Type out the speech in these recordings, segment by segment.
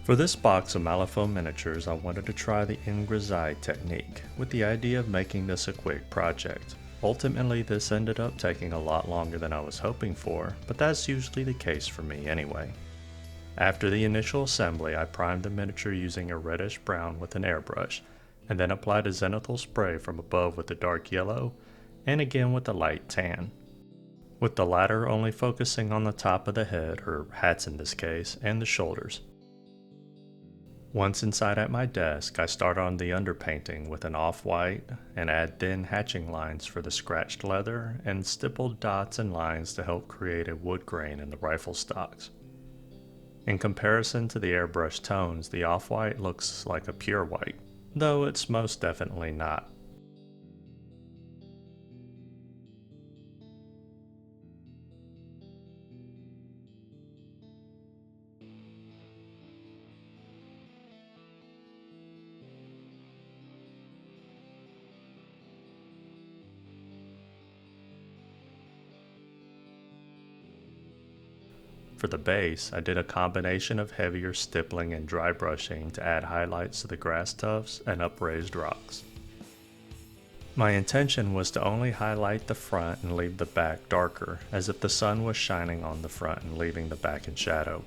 For this box of Malifaux miniatures, I wanted to try the Introspection technique, with the idea of making this a quick project. Ultimately, this ended up taking a lot longer than I was hoping for, but that's usually the case for me anyway. After the initial assembly, I primed the miniature using a reddish brown with an airbrush, and then applied a zenithal spray from above with a dark yellow, and again with a light tan, with the latter only focusing on the top of the head, or hats in this case, and the shoulders. Once inside at my desk, I start on the underpainting with an off-white and add thin hatching lines for the scratched leather and stippled dots and lines to help create a wood grain in the rifle stocks. In comparison to the airbrush tones, the off-white looks like a pure white, though it's most definitely not. For the base, I did a combination of heavier stippling and dry brushing to add highlights to the grass tufts and upraised rocks. My intention was to only highlight the front and leave the back darker, as if the sun was shining on the front and leaving the back in shadow.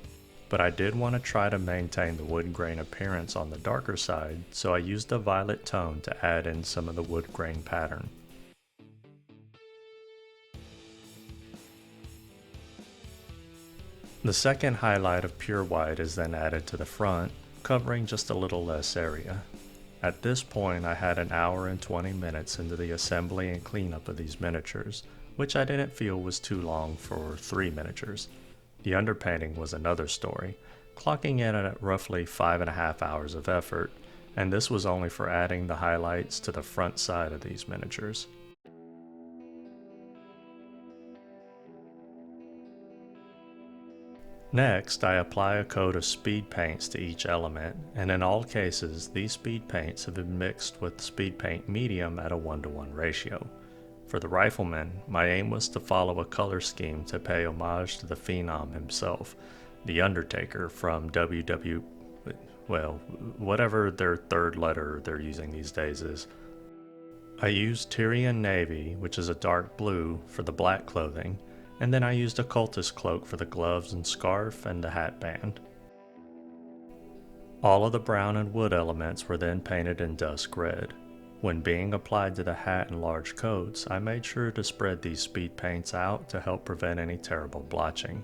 But I did want to try to maintain the wood grain appearance on the darker side, so I used a violet tone to add in some of the wood grain pattern. The second highlight of pure white is then added to the front, covering just a little less area. At this point, I had an hour and 20 minutes into the assembly and cleanup of these miniatures, which I didn't feel was too long for 3 miniatures. The underpainting was another story, clocking in at roughly 5.5 hours of effort, and this was only for adding the highlights to the front side of these miniatures. Next, I apply a coat of Speedpaints to each element, and in all cases, these Speedpaints have been mixed with Speedpaint medium at a 1:1 ratio. For the rifleman, my aim was to follow a color scheme to pay homage to the Phenom himself, the Undertaker from whatever their third letter they're using these days is. I used Tyrian Navy, which is a dark blue, for the black clothing, and then I used a cultist cloak for the gloves and scarf and the hat band. All of the brown and wood elements were then painted in dusk red. When being applied to the hat and large coats, I made sure to spread these speed paints out to help prevent any terrible blotching.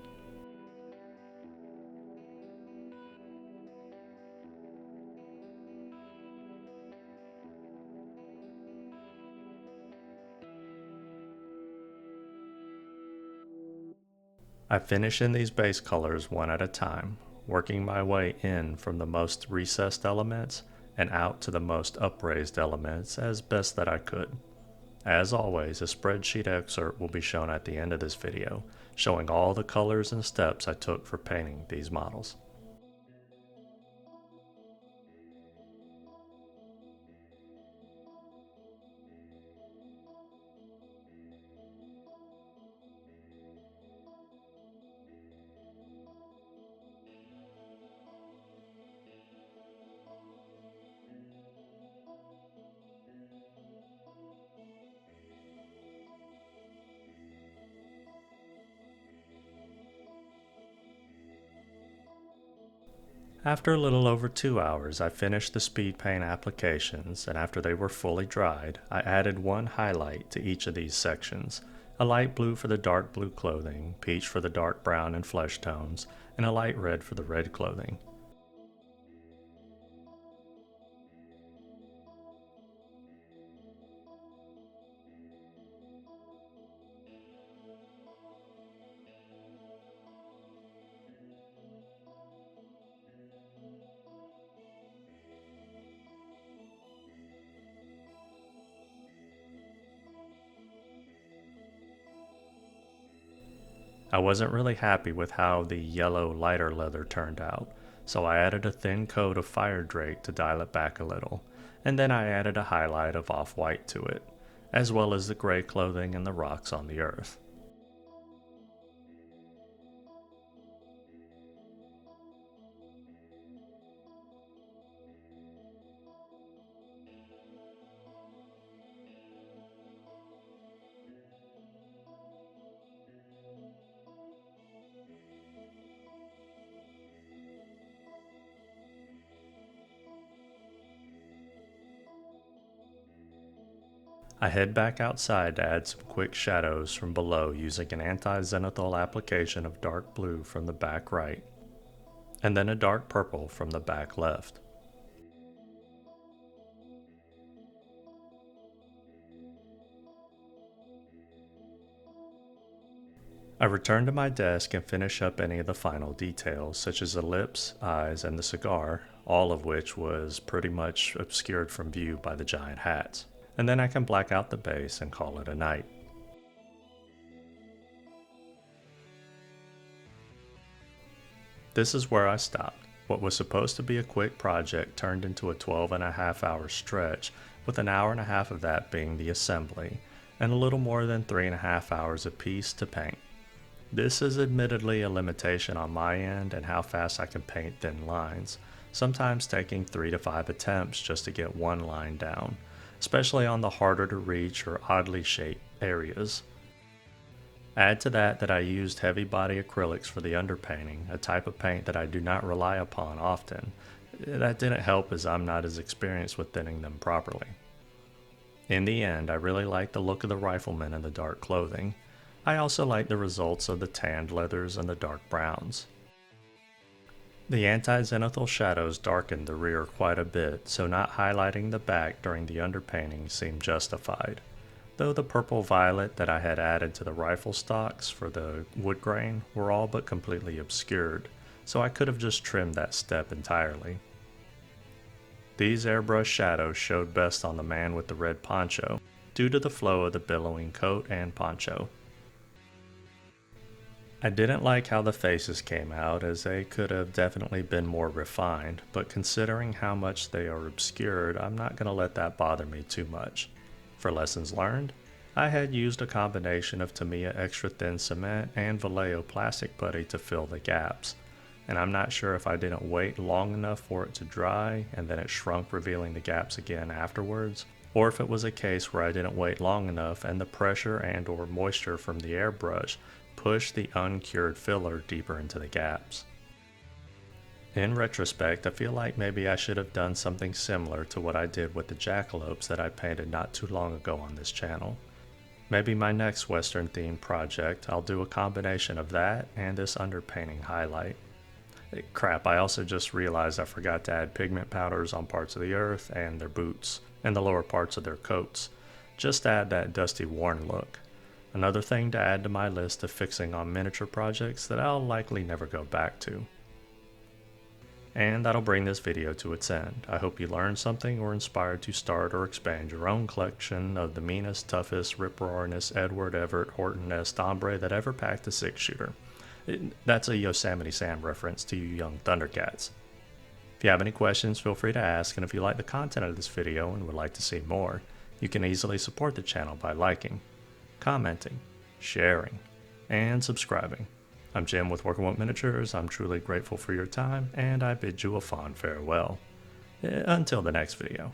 I finish in these base colors one at a time, working my way in from the most recessed elements and out to the most upraised elements as best that I could. As always, a spreadsheet excerpt will be shown at the end of this video, showing all the colors and steps I took for painting these models. After a little over 2 hours, I finished the speed paint applications, and after they were fully dried, I added one highlight to each of these sections, a light blue for the dark blue clothing, peach for the dark brown and flesh tones, and a light red for the red clothing. I wasn't really happy with how the yellow lighter leather turned out, so I added a thin coat of fire drake to dial it back a little, and then I added a highlight of off-white to it, as well as the gray clothing and the rocks on the earth. I head back outside to add some quick shadows from below using an anti-zenithal application of dark blue from the back right, and then a dark purple from the back left. I return to my desk and finish up any of the final details, such as the lips, eyes, and the cigar, all of which was pretty much obscured from view by the giant hats. And then I can black out the base and call it a night. This is where I stopped. What was supposed to be a quick project turned into a 12.5-hour stretch, with an hour and a half of that being the assembly, and a little more than 3.5 hours apiece to paint. This is admittedly a limitation on my end and how fast I can paint thin lines, sometimes taking 3 to 5 attempts just to get one line down, especially on the harder to reach or oddly shaped areas. Add to that I used heavy body acrylics for the underpainting, a type of paint that I do not rely upon often. That didn't help as I'm not as experienced with thinning them properly. In the end, I really like the look of the riflemen in the dark clothing. I also like the results of the tanned leathers and the dark browns. The anti-zenithal shadows darkened the rear quite a bit, so not highlighting the back during the underpainting seemed justified, though the purple-violet that I had added to the rifle stocks for the wood grain were all but completely obscured, so I could have just trimmed that step entirely. These airbrush shadows showed best on the man with the red poncho, due to the flow of the billowing coat and poncho. I didn't like how the faces came out, as they could have definitely been more refined, but considering how much they are obscured, I'm not going to let that bother me too much. For lessons learned, I had used a combination of Tamiya extra thin cement and Vallejo plastic putty to fill the gaps, and I'm not sure if I didn't wait long enough for it to dry and then it shrunk, revealing the gaps again afterwards, or if it was a case where I didn't wait long enough and the pressure and or moisture from the airbrush pushed the uncured filler deeper into the gaps. In retrospect, I feel like maybe I should have done something similar to what I did with the jackalopes that I painted not too long ago on this channel. Maybe my next Western themed project, I'll do a combination of that and this underpainting highlight. Crap, I also just realized I forgot to add pigment powders on parts of the earth and their boots, and the lower parts of their coats. Just add that dusty worn look. Another thing to add to my list of fixing on miniature projects that I'll likely never go back to. And that'll bring this video to its end. I hope you learned something or inspired to start or expand your own collection of the meanest, toughest, rip-roaringest Edward Everett Horton-esque hombre that ever packed a 6-shooter. That's a Yosemite Sam reference to you young Thundercats. If you have any questions, feel free to ask, and if you like the content of this video and would like to see more, you can easily support the channel by liking, commenting, sharing, and subscribing. I'm Jim with Working with Miniatures. I'm truly grateful for your time, and I bid you a fond farewell. Until the next video.